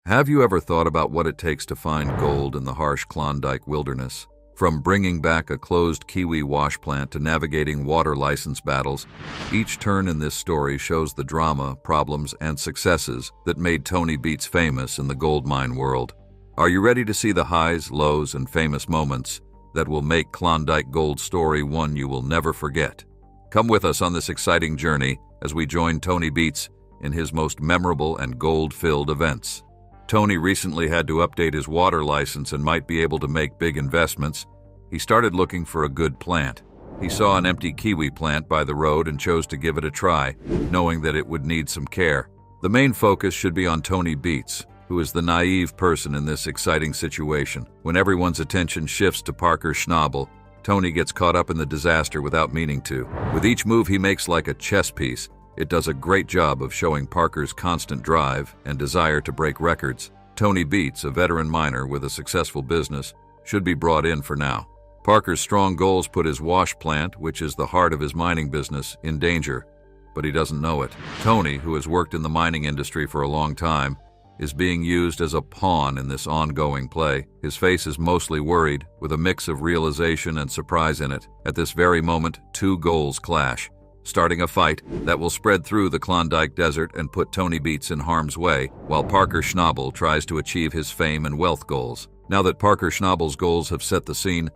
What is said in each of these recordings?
Have you ever thought about what it takes to find gold in the harsh Klondike wilderness? From bringing back a closed kiwi wash plant to navigating water license battles, each turn in this story shows the drama, problems, and successes that made Tony Beets famous in the gold mine world. Are you ready to see the highs, lows, and famous moments that will make Klondike Gold story one you will never forget? Come with us on this exciting journey as we join Tony Beets in his most memorable and gold-filled events. Tony recently had to update his water license and might be able to make big investments. He started looking for a good plant. He saw an empty kiwi plant by the road and chose to give it a try, knowing that it would need some care. The main focus should be on Tony Beets, who is the naive person in this exciting situation. When everyone's attention shifts to Parker Schnabel, Tony gets caught up in the disaster without meaning to. With each move he makes like a chess piece, it does a great job of showing Parker's constant drive and desire to break records. Tony Beets, a veteran miner with a successful business, should be brought in for now. Parker's strong goals put his wash plant, which is the heart of his mining business, in danger, but he doesn't know it. Tony, who has worked in the mining industry for a long time, is being used as a pawn in this ongoing play. His face is mostly worried, with a mix of realization and surprise in it. At this very moment, two goals clash, starting a fight that will spread through the Klondike Desert and put Tony Beets in harm's way, while Parker Schnabel tries to achieve his fame and wealth goals. Now that Parker Schnabel's goals have set the scene,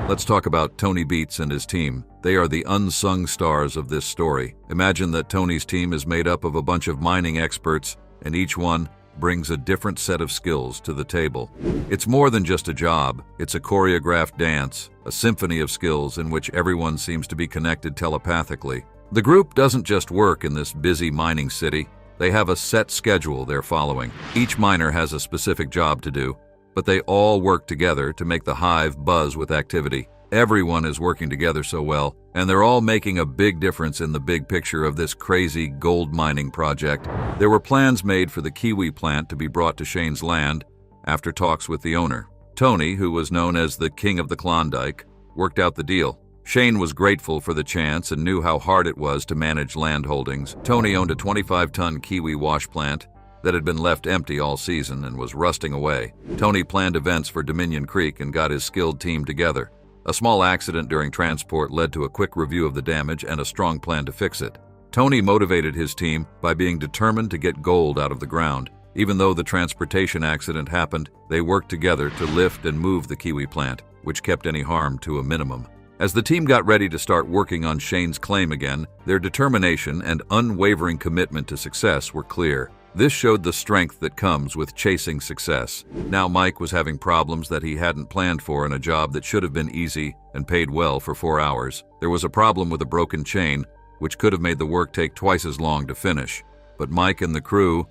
let's talk about Tony Beets and his team. They are the unsung stars of this story. Imagine that Tony's team is made up of a bunch of mining experts, and each one brings a different set of skills to the table. It's more than just a job. It's a choreographed dance, a symphony of skills in which everyone seems to be connected telepathically. The group doesn't just work in this busy mining city. They have a set schedule they're following. Each miner has a specific job to do, but they all work together to make the hive buzz with activity. Everyone is working together so well, and they're all making a big difference in the big picture of this crazy gold mining project. There were plans made for the kiwi plant to be brought to Shane's land after talks with the owner. Tony, who was known as the King of the Klondike, worked out the deal. Shane was grateful for the chance and knew how hard it was to manage land holdings. Tony owned a 25-ton kiwi wash plant that had been left empty all season and was rusting away. Tony planned events for Dominion Creek and got his skilled team together. A small accident during transport led to a quick review of the damage and a strong plan to fix it. Tony motivated his team by being determined to get gold out of the ground. Even though the transportation accident happened, they worked together to lift and move the kiwi plant, which kept any harm to a minimum. As the team got ready to start working on Shane's claim again, their determination and unwavering commitment to success were clear. This showed the strength that comes with chasing success. Now Mike was having problems that he hadn't planned for in a job that should have been easy and paid well for 4 hours. There was a problem with a broken chain, which could have made the work take twice as long to finish. But Mike and the crew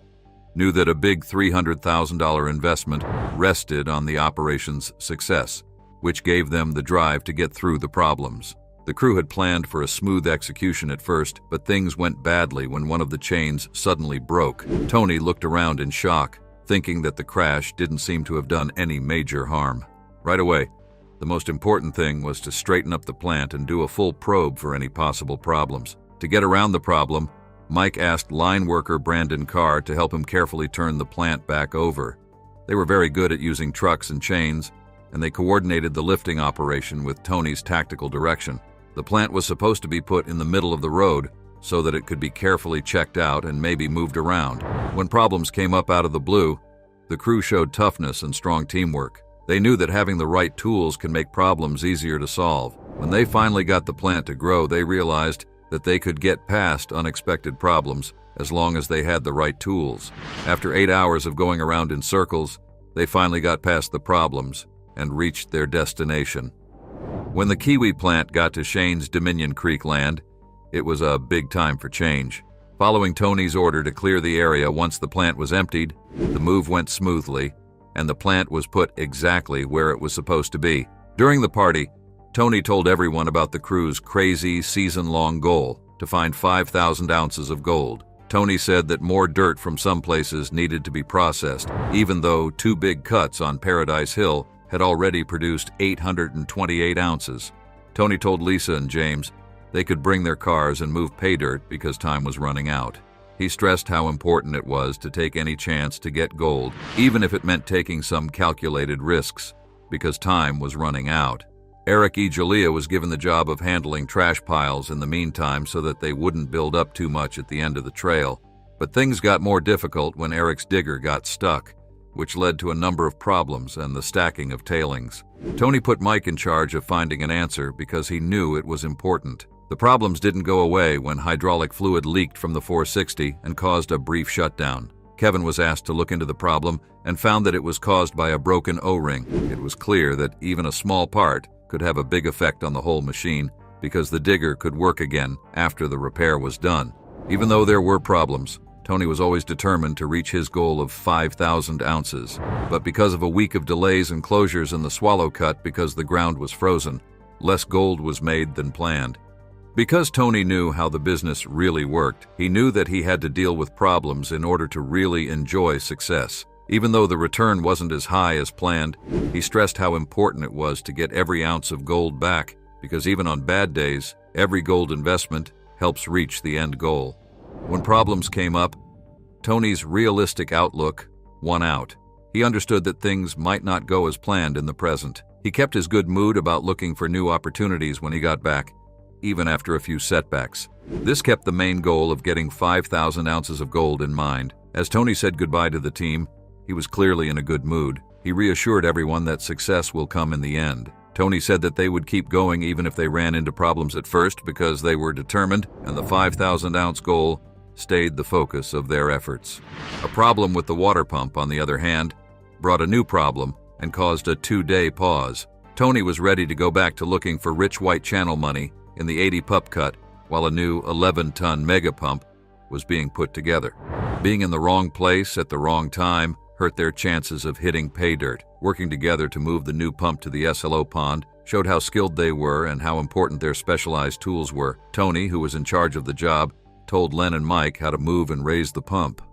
knew that a big $300,000 investment rested on the operation's success, which gave them the drive to get through the problems. The crew had planned for a smooth execution at first, but things went badly when one of the chains suddenly broke. Tony looked around in shock, thinking that the crash didn't seem to have done any major harm. Right away, the most important thing was to straighten up the plant and do a full probe for any possible problems. To get around the problem, Mike asked line worker Brandon Carr to help him carefully turn the plant back over. They were very good at using trucks and chains, and they coordinated the lifting operation with Tony's tactical direction. The plant was supposed to be put in the middle of the road so that it could be carefully checked out and maybe moved around. When problems came up out of the blue, the crew showed toughness and strong teamwork. They knew that having the right tools can make problems easier to solve. When they finally got the plant to grow, they realized that they could get past unexpected problems as long as they had the right tools. After 8 hours of going around in circles, they finally got past the problems and reached their destination. When the kiwi plant got to Shane's Dominion Creek land, it was a big time for change. Following Tony's order to clear the area once the plant was emptied, the move went smoothly, and the plant was put exactly where it was supposed to be. During the party, Tony told everyone about the crew's crazy season-long goal to find 5,000 ounces of gold. Tony said that more dirt from some places needed to be processed, even though 2 big cuts on Paradise Hill had already produced 828 ounces. Tony told Lisa and James they could bring their cars and move pay dirt because time was running out. He stressed how important it was to take any chance to get gold, even if it meant taking some calculated risks, because time was running out. Eric E. Jalea was given the job of handling trash piles in the meantime so that they wouldn't build up too much at the end of the trail. But things got more difficult when Eric's digger got stuck, which led to a number of problems and the stacking of tailings. Tony put Mike in charge of finding an answer because he knew it was important. The problems didn't go away when hydraulic fluid leaked from the 460 and caused a brief shutdown. Kevin was asked to look into the problem and found that it was caused by a broken O-ring. It was clear that even a small part could have a big effect on the whole machine because the digger could work again after the repair was done. Even though there were problems, Tony was always determined to reach his goal of 5,000 ounces. But because of a week of delays and closures in the Swallow Cut because the ground was frozen, less gold was made than planned. Because Tony knew how the business really worked, he knew that he had to deal with problems in order to really enjoy success. Even though the return wasn't as high as planned, he stressed how important it was to get every ounce of gold back, because even on bad days, every gold investment helps reach the end goal. When problems came up, Tony's realistic outlook won out. He understood that things might not go as planned in the present. He kept his good mood about looking for new opportunities when he got back, even after a few setbacks. This kept the main goal of getting 5,000 ounces of gold in mind. As Tony said goodbye to the team, he was clearly in a good mood. He reassured everyone that success will come in the end. Tony said that they would keep going even if they ran into problems at first because they were determined, and the 5,000-ounce goal stayed the focus of their efforts. A problem with the water pump, on the other hand, brought a new problem and caused a 2-day pause. Tony was ready to go back to looking for rich white channel money in the 80 pup cut while a new 11-ton mega pump was being put together. Being in the wrong place at the wrong time hurt their chances of hitting pay dirt. Working together to move the new pump to the SLO pond showed how skilled they were and how important their specialized tools were. Tony, who was in charge of the job, told Len and Mike how to move and raise the pump.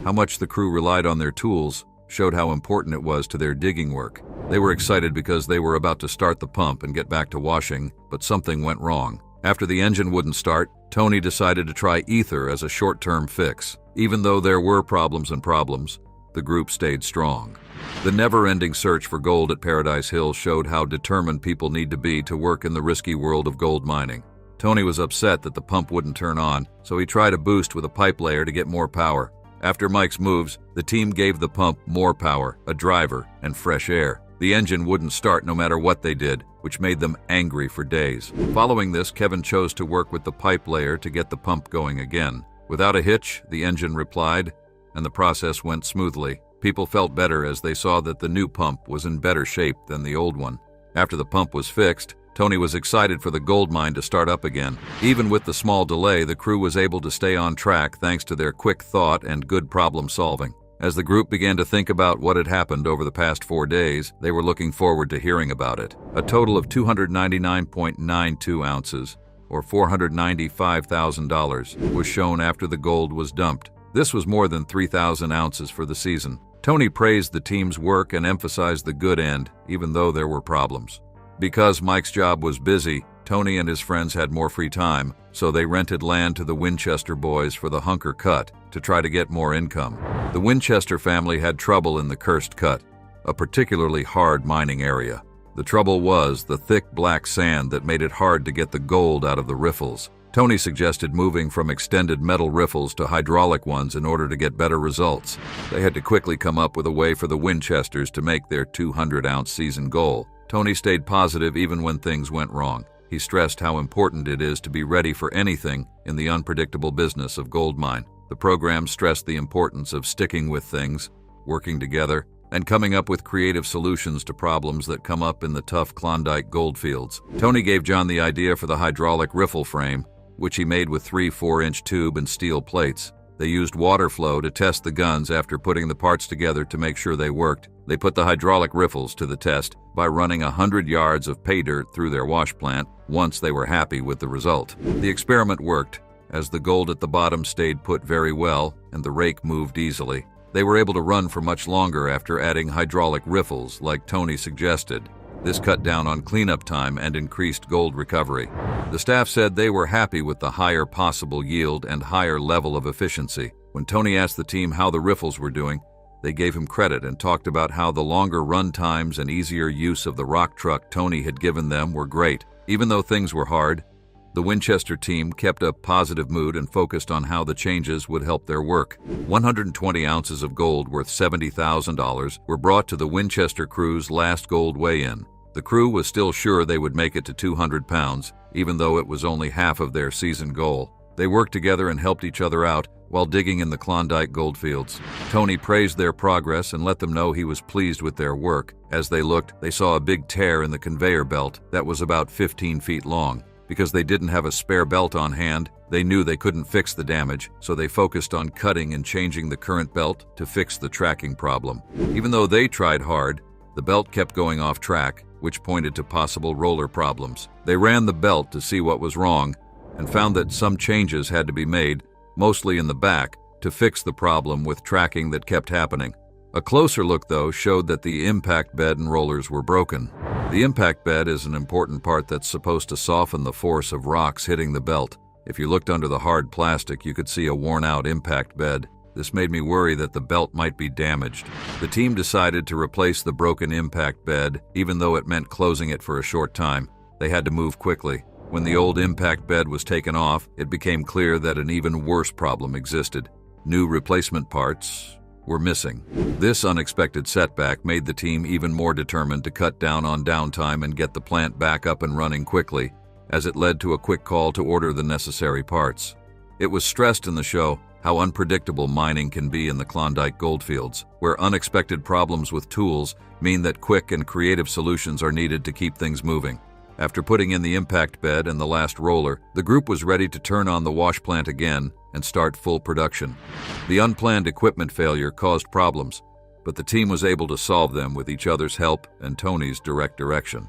How much the crew relied on their tools showed how important it was to their digging work. They were excited because they were about to start the pump and get back to washing, but something went wrong. After the engine wouldn't start, Tony decided to try ether as a short-term fix. Even though there were problems, the group stayed strong. The never-ending search for gold at Paradise Hill showed how determined people need to be to work in the risky world of gold mining. Tony was upset that the pump wouldn't turn on, so he tried a boost with a pipe layer to get more power. After Mike's moves, the team gave the pump more power, a driver, and fresh air. The engine wouldn't start no matter what they did, which made them angry for days. Following this, Kevin chose to work with the pipe layer to get the pump going again. Without a hitch, the engine replied, and the process went smoothly. People felt better as they saw that the new pump was in better shape than the old one. After the pump was fixed, Tony was excited for the gold mine to start up again. Even with the small delay, the crew was able to stay on track thanks to their quick thought and good problem solving. As the group began to think about what had happened over the past 4 days, they were looking forward to hearing about it. A total of 299.92 ounces, or $495,000, was shown after the gold was dumped. This was more than 3,000 ounces for the season. Tony praised the team's work and emphasized the good end, even though there were problems. Because Mike's job was busy, Tony and his friends had more free time, so they rented land to the Winchester boys for the Hunker Cut to try to get more income. The Winchester family had trouble in the Cursed Cut, a particularly hard mining area. The trouble was the thick black sand that made it hard to get the gold out of the riffles. Tony suggested moving from extended metal riffles to hydraulic ones in order to get better results. They had to quickly come up with a way for the Winchesters to make their 200-ounce season goal. Tony stayed positive even when things went wrong. He stressed how important it is to be ready for anything in the unpredictable business of gold mine. The program stressed the importance of sticking with things, working together, and coming up with creative solutions to problems that come up in the tough Klondike goldfields. Tony gave John the idea for the hydraulic riffle frame, which he made with 3 4-inch tube and steel plates. They used water flow to test the guns after putting the parts together to make sure they worked. They put the hydraulic riffles to the test by running 100 yards of pay dirt through their wash plant once they were happy with the result. The experiment worked, as the gold at the bottom stayed put very well and the rake moved easily. They were able to run for much longer after adding hydraulic riffles like Tony suggested. This cut down on cleanup time and increased gold recovery. The staff said they were happy with the higher possible yield and higher level of efficiency. When Tony asked the team how the riffles were doing, they gave him credit and talked about how the longer run times and easier use of the rock truck Tony had given them were great. Even though things were hard, the Winchester team kept a positive mood and focused on how the changes would help their work. 120 ounces of gold worth $70,000 were brought to the Winchester crew's last gold weigh-in. The crew was still sure they would make it to 200 pounds, even though it was only half of their season goal. They worked together and helped each other out while digging in the Klondike goldfields. Tony praised their progress and let them know he was pleased with their work. As they looked, they saw a big tear in the conveyor belt that was about 15 feet long. Because they didn't have a spare belt on hand, they knew they couldn't fix the damage, so they focused on cutting and changing the current belt to fix the tracking problem. Even though they tried hard, the belt kept going off track, which pointed to possible roller problems. They ran the belt to see what was wrong and found that some changes had to be made, mostly in the back, to fix the problem with tracking that kept happening. A closer look, though, showed that the impact bed and rollers were broken. The impact bed is an important part that's supposed to soften the force of rocks hitting the belt. If you looked under the hard plastic, you could see a worn-out impact bed. This made me worry that the belt might be damaged. The team decided to replace the broken impact bed, even though it meant closing it for a short time. They had to move quickly. When the old impact bed was taken off, it became clear that an even worse problem existed. New replacement parts were missing. This unexpected setback made the team even more determined to cut down on downtime and get the plant back up and running quickly, as it led to a quick call to order the necessary parts. It was stressed in the show how unpredictable mining can be in the Klondike goldfields, where unexpected problems with tools mean that quick and creative solutions are needed to keep things moving. After putting in the impact bed and the last roller, the group was ready to turn on the wash plant again and start full production. The unplanned equipment failure caused problems, but the team was able to solve them with each other's help and Tony's direct direction.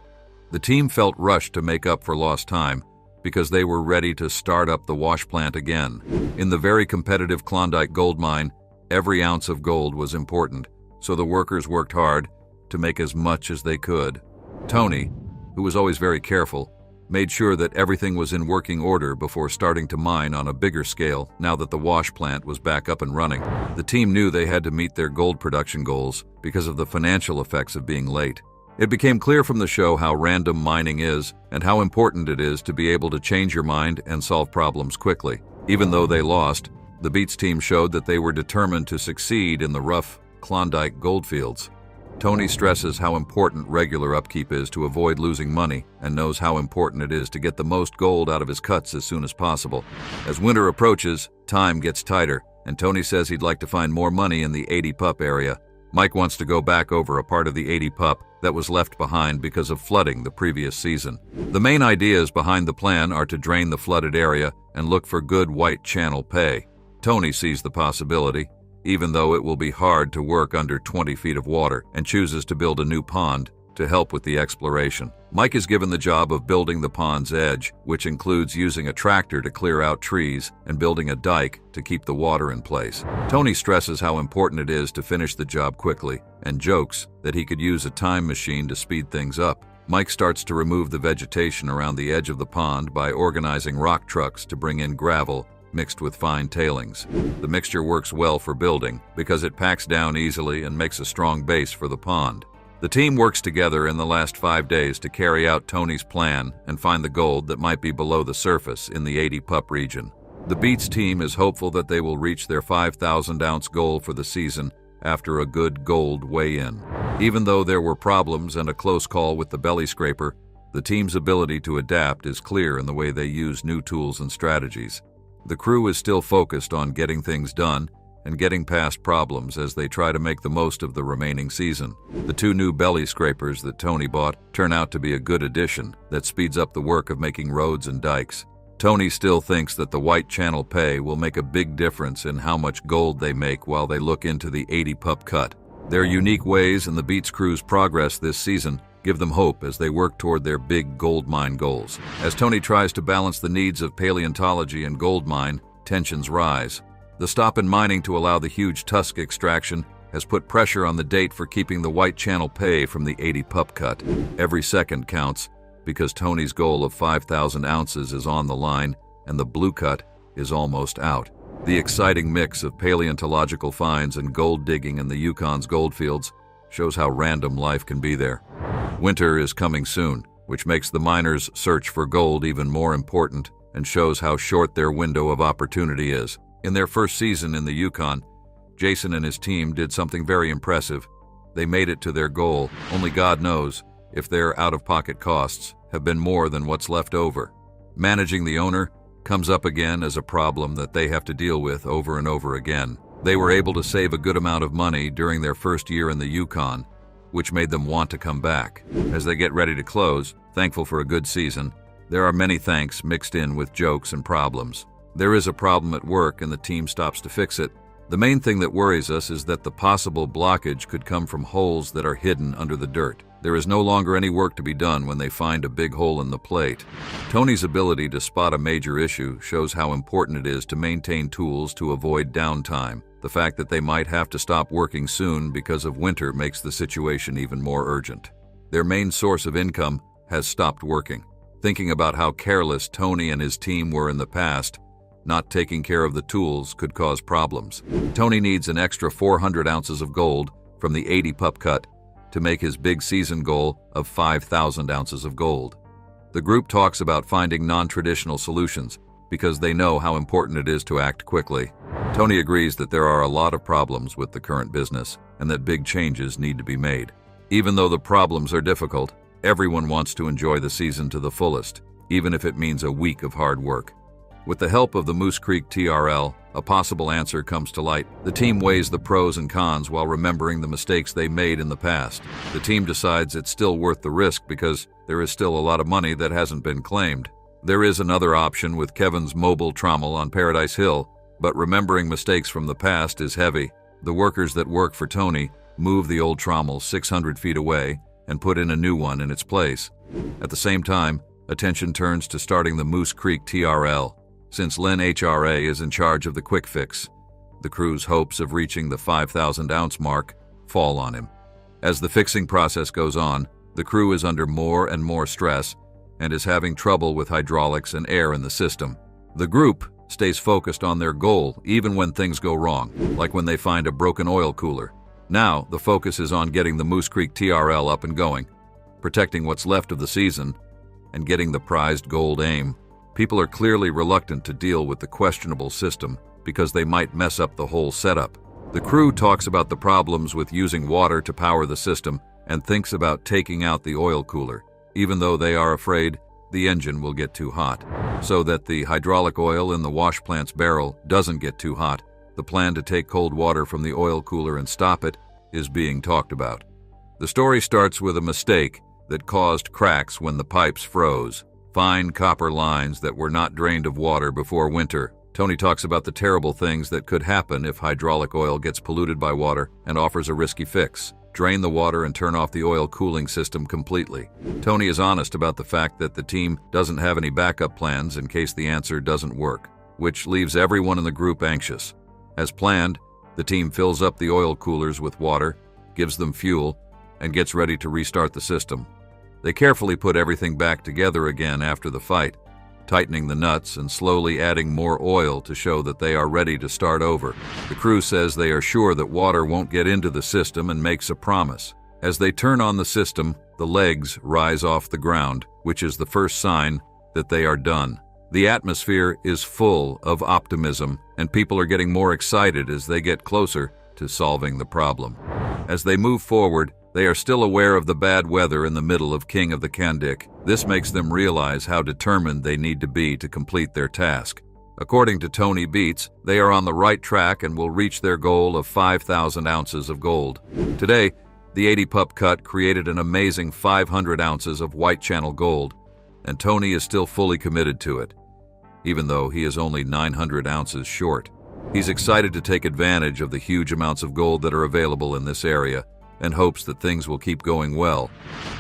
The team felt rushed to make up for lost time because they were ready to start up the wash plant again. In the very competitive Klondike gold mine, every ounce of gold was important, so the workers worked hard to make as much as they could. Tony, who was always very careful, made sure that everything was in working order before starting to mine on a bigger scale now that the wash plant was back up and running. The team knew they had to meet their gold production goals because of the financial effects of being late. It became clear from the show how random mining is and how important it is to be able to change your mind and solve problems quickly. Even though they lost, the Beets team showed that they were determined to succeed in the rough Klondike goldfields. Tony stresses how important regular upkeep is to avoid losing money and knows how important it is to get the most gold out of his cuts as soon as possible. As winter approaches, time gets tighter, and Tony says he'd like to find more money in the 80 pup area. Mike wants to go back over a part of the 80 pup that was left behind because of flooding the previous season. The main ideas behind the plan are to drain the flooded area and look for good white channel pay. Tony sees the possibility, even though it will be hard to work under 20 feet of water, and chooses to build a new pond to help with the exploration. Mike is given the job of building the pond's edge, which includes using a tractor to clear out trees and building a dike to keep the water in place. Tony stresses how important it is to finish the job quickly and jokes that he could use a time machine to speed things up. Mike starts to remove the vegetation around the edge of the pond by organizing rock trucks to bring in gravel mixed with fine tailings. The mixture works well for building because it packs down easily and makes a strong base for the pond. The team works together in the last 5 days to carry out Tony's plan and find the gold that might be below the surface in the 80 pup region. The Beets team is hopeful that they will reach their 5,000-ounce goal for the season after a good gold weigh-in. Even though there were problems and a close call with the belly scraper, the team's ability to adapt is clear in the way they use new tools and strategies. The crew is still focused on getting things done and getting past problems as they try to make the most of the remaining season. The 2 new belly scrapers that Tony bought turn out to be a good addition that speeds up the work of making roads and dikes. Tony still thinks that the white channel pay will make a big difference in how much gold they make while they look into the 80 pup cut. Their unique ways and the Beets crew's progress this season give them hope as they work toward their big gold mine goals. As Tony tries to balance the needs of paleontology and gold mine, tensions rise. The stop in mining to allow the huge tusk extraction has put pressure on the date for keeping the white channel pay from the 80 pup cut. Every second counts because Tony's goal of 5,000 ounces is on the line and the blue cut is almost out. The exciting mix of paleontological finds and gold digging in the Yukon's goldfields shows how random life can be there. Winter is coming soon, which makes the miners' search for gold even more important and shows how short their window of opportunity is. In their first season in the Yukon, Jason and his team did something very impressive. They made it to their goal. Only God knows if their out-of-pocket costs have been more than what's left over. Managing the owner comes up again as a problem that they have to deal with over and over again. They were able to save a good amount of money during their first year in the Yukon, which made them want to come back. As they get ready to close, thankful for a good season, there are many thanks mixed in with jokes and problems. There is a problem at work and the team stops to fix it. The main thing that worries us is that the possible blockage could come from holes that are hidden under the dirt. There is no longer any work to be done when they find a big hole in the plate. Tony's ability to spot a major issue shows how important it is to maintain tools to avoid downtime. The fact that they might have to stop working soon because of winter makes the situation even more urgent. Their main source of income has stopped working. Thinking about how careless Tony and his team were in the past, not taking care of the tools could cause problems. Tony needs an extra 400 ounces of gold from the 80 pup cut to make his big season goal of 5,000 ounces of gold. The group talks about finding non-traditional solutions because they know how important it is to act quickly. Tony agrees that there are a lot of problems with the current business and that big changes need to be made. Even though the problems are difficult, everyone wants to enjoy the season to the fullest, even if it means a week of hard work. With the help of the Moose Creek TRL, a possible answer comes to light. The team weighs the pros and cons while remembering the mistakes they made in the past. The team decides it's still worth the risk because there is still a lot of money that hasn't been claimed. There is another option with Kevin's mobile trommel on Paradise Hill, but remembering mistakes from the past is heavy. The workers that work for Tony move the old trommel 600 feet away and put in a new one in its place. At the same time, attention turns to starting the Moose Creek TRL. Since Lynn HRA is in charge of the quick fix, the crew's hopes of reaching the 5,000 ounce mark fall on him. As the fixing process goes on, the crew is under more and more stress and is having trouble with hydraulics and air in the system. The group stays focused on their goal even when things go wrong, like when they find a broken oil cooler. Now, the focus is on getting the Moose Creek TRL up and going, protecting what's left of the season, and getting the prized gold aim. People are clearly reluctant to deal with the questionable system because they might mess up the whole setup. The crew talks about the problems with using water to power the system and thinks about taking out the oil cooler, even though they are afraid the engine will get too hot. So that the hydraulic oil in the wash plant's barrel doesn't get too hot, the plan to take cold water from the oil cooler and stop it is being talked about. The story starts with a mistake that caused cracks when the pipes froze. Fine copper lines that were not drained of water before winter. Tony talks about the terrible things that could happen if hydraulic oil gets polluted by water and offers a risky fix. Drain the water and turn off the oil cooling system completely. Tony is honest about the fact that the team doesn't have any backup plans in case the answer doesn't work, which leaves everyone in the group anxious. As planned, the team fills up the oil coolers with water, gives them fuel, and gets ready to restart the system. They carefully put everything back together again after the fight, tightening the nuts and slowly adding more oil to show that they are ready to start over. The crew says they are sure that water won't get into the system and makes a promise. As they turn on the system, the legs rise off the ground, which is the first sign that they are done. The atmosphere is full of optimism, and people are getting more excited as they get closer to solving the problem. As they move forward, they are still aware of the bad weather in the middle of King of the Kandik. This makes them realize how determined they need to be to complete their task. According to Tony Beets, they are on the right track and will reach their goal of 5,000 ounces of gold. Today, the 80 pup cut created an amazing 500 ounces of white channel gold, and Tony is still fully committed to it, even though he is only 900 ounces short. He's excited to take advantage of the huge amounts of gold that are available in this area, and hopes that things will keep going well.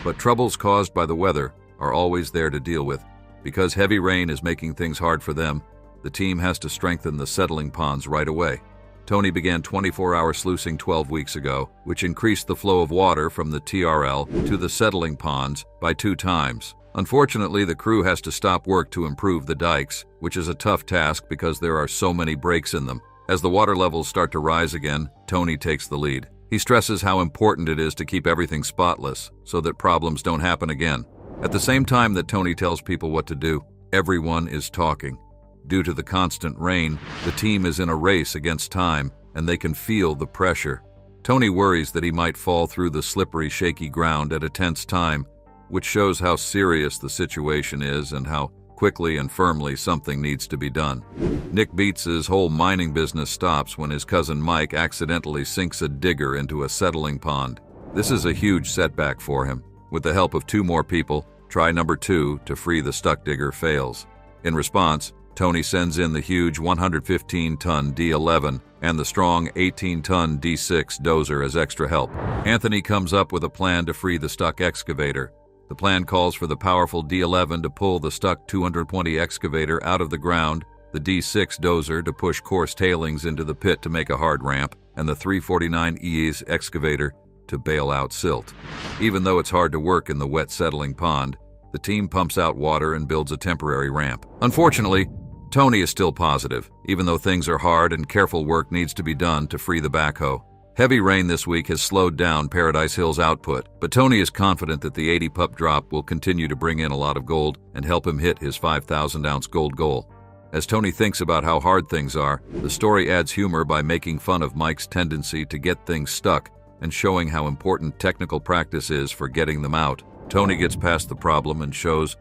But troubles caused by the weather are always there to deal with. Because heavy rain is making things hard for them, the team has to strengthen the settling ponds right away. Tony began 24-hour sluicing 12 weeks ago, which increased the flow of water from the TRL to the settling ponds by 2 times. Unfortunately, the crew has to stop work to improve the dikes, which is a tough task because there are so many breaks in them. As the water levels start to rise again, Tony takes the lead. He stresses how important it is to keep everything spotless so that problems don't happen again. At the same time that Tony tells people what to do, everyone is talking. Due to the constant rain, the team is in a race against time, and they can feel the pressure. Tony worries that he might fall through the slippery, shaky ground at a tense time, which shows how serious the situation is and how quickly and firmly something needs to be done. Nick Beets' whole mining business stops when his cousin Mike accidentally sinks a digger into a settling pond. This is a huge setback for him. With the help of 2 more people, try number 2 to free the stuck digger fails. In response, Tony sends in the huge 115-ton D11 and the strong 18-ton D6 dozer as extra help. Anthony comes up with a plan to free the stuck excavator. The plan calls for the powerful D11 to pull the stuck 220 excavator out of the ground, the D6 dozer to push coarse tailings into the pit to make a hard ramp, and the 349Es excavator to bail out silt. Even though it's hard to work in the wet settling pond, the team pumps out water and builds a temporary ramp. Unfortunately, Tony is still positive, even though things are hard and careful work needs to be done to free the backhoe. Heavy rain this week has slowed down Paradise Hill's output, but Tony is confident that the 80 pup drop will continue to bring in a lot of gold and help him hit his 5,000-ounce gold goal. As Tony thinks about how hard things are, the story adds humor by making fun of Mike's tendency to get things stuck and showing how important technical practice is for getting them out. Tony gets past the problem and shows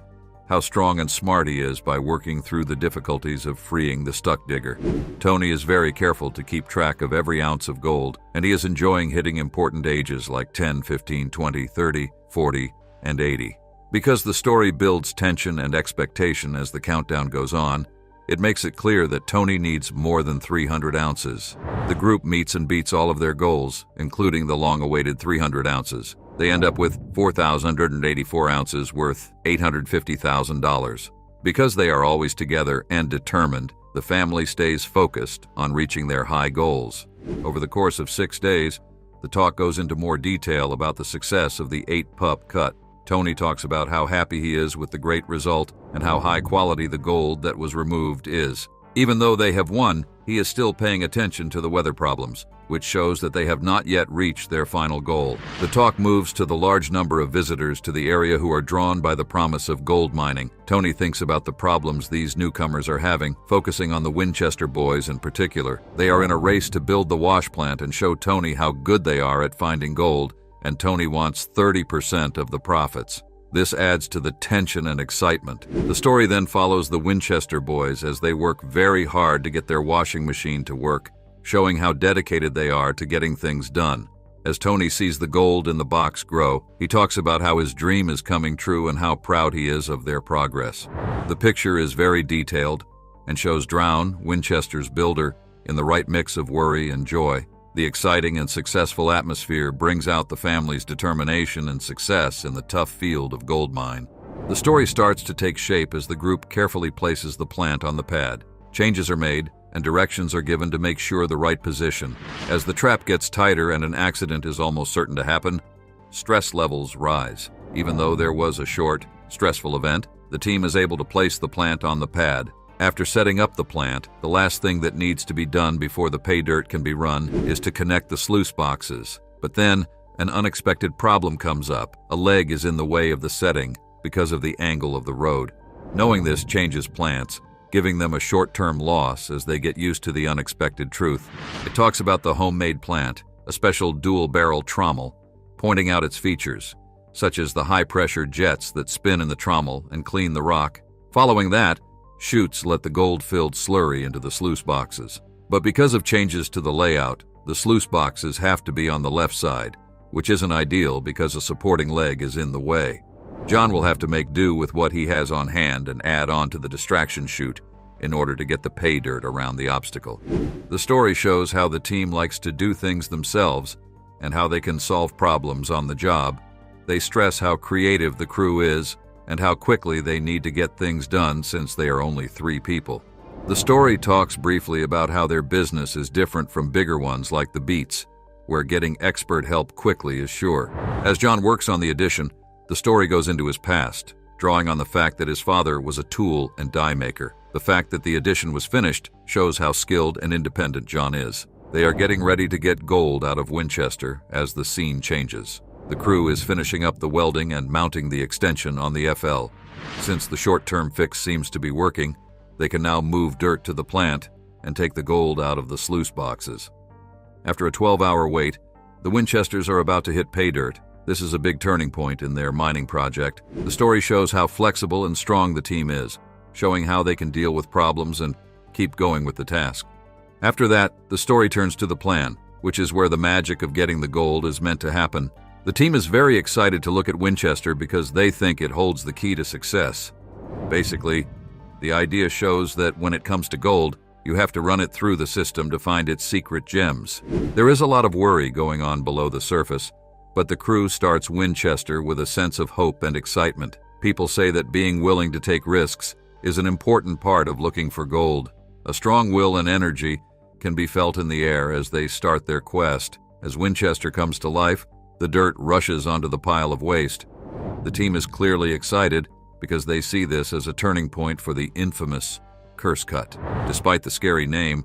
how strong and smart he is by working through the difficulties of freeing the stuck digger. Tony is very careful to keep track of every ounce of gold, and he is enjoying hitting important ages like 10, 15, 20, 30, 40, and 80. Because the story builds tension and expectation as the countdown goes on, it makes it clear that Tony needs more than 300 ounces. The group meets and beats all of their goals, including the long-awaited 300 ounces. They end up with 4,184 ounces worth $850,000. Because they are always together and determined, the family stays focused on reaching their high goals. Over the course of 6 days, the talk goes into more detail about the success of the 8-pup cut. Tony talks about how happy he is with the great result and how high quality the gold that was removed is. Even though they have won, he is still paying attention to the weather problems, which shows that they have not yet reached their final goal. The talk moves to the large number of visitors to the area who are drawn by the promise of gold mining. Tony thinks about the problems these newcomers are having, focusing on the Winchester boys in particular. They are in a race to build the wash plant and show Tony how good they are at finding gold, and Tony wants 30% of the profits. This adds to the tension and excitement. The story then follows the Winchester boys as they work very hard to get their washing machine to work, showing how dedicated they are to getting things done. As Tony sees the gold in the box grow, he talks about how his dream is coming true and how proud he is of their progress. The picture is very detailed and shows Drown, Winchester's builder, in the right mix of worry and joy. The exciting and successful atmosphere brings out the family's determination and success in the tough field of gold mine. The story starts to take shape as the group carefully places the plant on the pad. Changes are made, and directions are given to make sure the right position. As the trap gets tighter and an accident is almost certain to happen, stress levels rise. Even though there was a short, stressful event, the team is able to place the plant on the pad. After setting up the plant, the last thing that needs to be done before the pay dirt can be run is to connect the sluice boxes. But then, an unexpected problem comes up. A leg is in the way of the setting because of the angle of the road. Knowing this changes plans, giving them a short-term loss as they get used to the unexpected truth. It talks about the homemade plant, a special dual-barrel trommel, pointing out its features, such as the high-pressure jets that spin in the trommel and clean the rock. Following that, chutes let the gold-filled slurry into the sluice boxes. But because of changes to the layout, the sluice boxes have to be on the left side, which isn't ideal because a supporting leg is in the way. John will have to make do with what he has on hand and add on to the distraction chute in order to get the pay dirt around the obstacle. The story shows how the team likes to do things themselves and how they can solve problems on the job. They stress how creative the crew is and how quickly they need to get things done since they are only 3 people. The story talks briefly about how their business is different from bigger ones like the Beets, where getting expert help quickly is sure. As John works on the addition, the story goes into his past, drawing on the fact that his father was a tool and die maker. The fact that the addition was finished shows how skilled and independent John is. They are getting ready to get gold out of Winchester as the scene changes. The crew is finishing up the welding and mounting the extension on the FL. Since the short-term fix seems to be working, they can now move dirt to the plant and take the gold out of the sluice boxes. After a 12-hour wait, the Winchesters are about to hit pay dirt. This is a big turning point in their mining project. The story shows how flexible and strong the team is, showing how they can deal with problems and keep going with the task. After that, the story turns to the plan, which is where the magic of getting the gold is meant to happen. The team is very excited to look at Winchester because they think it holds the key to success. Basically, the idea shows that when it comes to gold, you have to run it through the system to find its secret gems. There is a lot of worry going on below the surface, but the crew starts Winchester with a sense of hope and excitement. People say that being willing to take risks is an important part of looking for gold. A strong will and energy can be felt in the air as they start their quest. As Winchester comes to life, the dirt rushes onto the pile of waste. The team is clearly excited because they see this as a turning point for the infamous curse cut. Despite the scary name,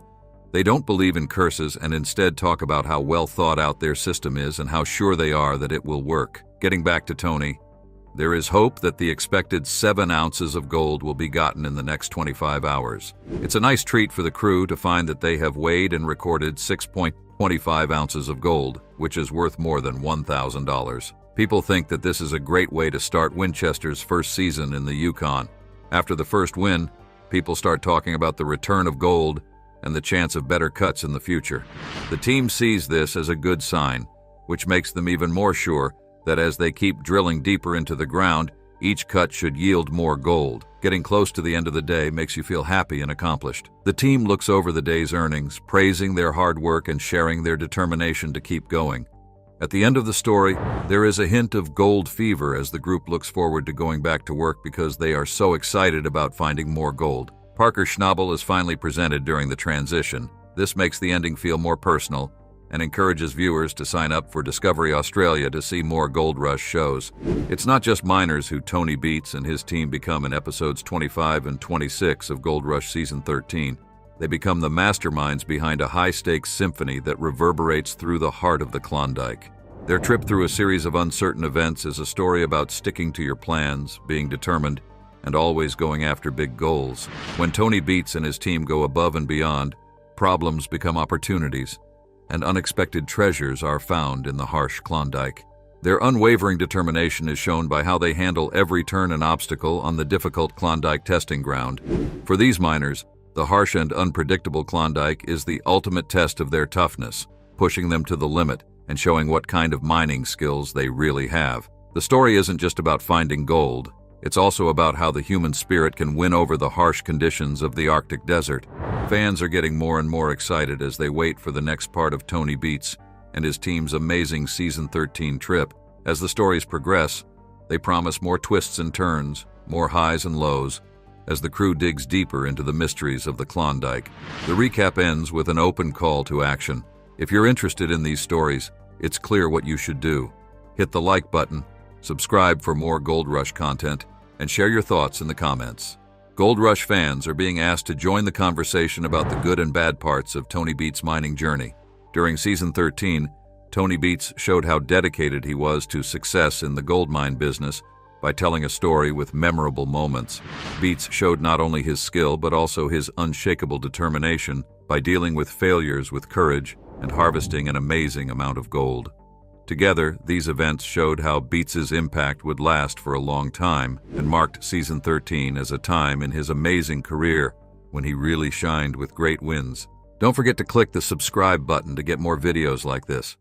they don't believe in curses and instead talk about how well thought out their system is and how sure they are that it will work. Getting back to Tony, there is hope that the expected 7 ounces of gold will be gotten in the next 25 hours. It's a nice treat for the crew to find that they have weighed and recorded 6.25 ounces of gold, which is worth more than $1,000. People think that this is a great way to start Winchester's first season in the Yukon. After the first win, people start talking about the return of gold and the chance of better cuts in the future. The team sees this as a good sign, which makes them even more sure that as they keep drilling deeper into the ground, each cut should yield more gold. Getting close to the end of the day makes you feel happy and accomplished. The team looks over the day's earnings, praising their hard work and sharing their determination to keep going. At the end of the story, there is a hint of gold fever as the group looks forward to going back to work because they are so excited about finding more gold. Parker Schnabel is finally presented during the transition. This makes the ending feel more personal and encourages viewers to sign up for Discovery Australia to see more Gold Rush shows. It's not just miners who Tony Beets and his team become in episodes 25 and 26 of Gold Rush Season 13. They become the masterminds behind a high-stakes symphony that reverberates through the heart of the Klondike. Their trip through a series of uncertain events is a story about sticking to your plans, being determined, and always going after big goals. When Tony Beets and his team go above and beyond, problems become opportunities, and unexpected treasures are found in the harsh Klondike. Their unwavering determination is shown by how they handle every turn and obstacle on the difficult Klondike testing ground. For these miners, the harsh and unpredictable Klondike is the ultimate test of their toughness, pushing them to the limit and showing what kind of mining skills they really have. The story isn't just about finding gold. It's also about how the human spirit can win over the harsh conditions of the Arctic desert. Fans are getting more and more excited as they wait for the next part of Tony Beets and his team's amazing Season 13 trip. As the stories progress, they promise more twists and turns, more highs and lows, as the crew digs deeper into the mysteries of the Klondike. The recap ends with an open call to action. If you're interested in these stories, it's clear what you should do. Hit the like button, subscribe for more Gold Rush content, and share your thoughts in the comments. Gold Rush fans are being asked to join the conversation about the good and bad parts of Tony Beets' mining journey. During Season 13, Tony Beets showed how dedicated he was to success in the gold mine business by telling a story with memorable moments. Beets showed not only his skill but also his unshakable determination by dealing with failures with courage and harvesting an amazing amount of gold. Together, these events showed how Beets' impact would last for a long time and marked Season 13 as a time in his amazing career when he really shined with great wins. Don't forget to click the subscribe button to get more videos like this.